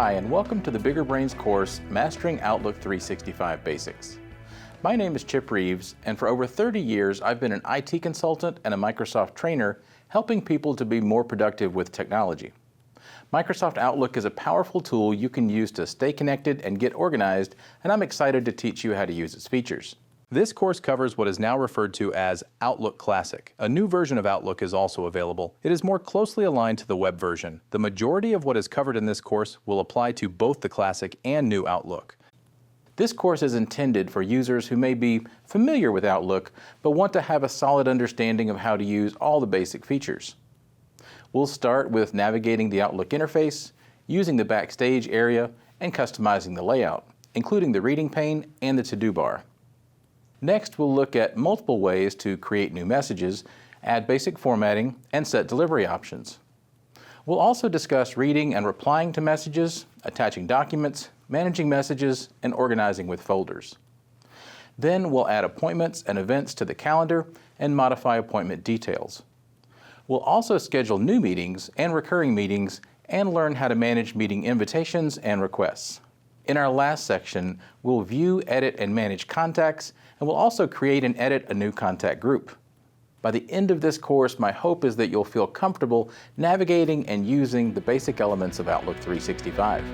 Hi, and welcome to the Bigger Brains course, Mastering Outlook 365 Basics. My name is Chip Reeves, and for over 30 years I've been an IT consultant and a Microsoft trainer, helping people to be more productive with technology. Microsoft Outlook is a powerful tool you can use to stay connected and get organized, and I'm excited to teach you how to use its features. This course covers what is now referred to as Outlook Classic. A new version of Outlook is also available. It is more closely aligned to the web version. The majority of what is covered in this course will apply to both the Classic and new Outlook. This course is intended for users who may be familiar with Outlook, but want to have a solid understanding of how to use all the basic features. We'll start with navigating the Outlook interface, using the Backstage area, and customizing the layout, including the reading pane and the to-do bar. Next, we'll look at multiple ways to create new messages, add basic formatting, and set delivery options. We'll also discuss reading and replying to messages, attaching documents, managing messages, and organizing with folders. Then we'll add appointments and events to the calendar and modify appointment details. We'll also schedule new meetings and recurring meetings and learn how to manage meeting invitations and requests. In our last section, we'll view, edit, and manage contacts, and we'll also create and edit a new contact group. By the end of this course, my hope is that you'll feel comfortable navigating and using the basic elements of Outlook 365.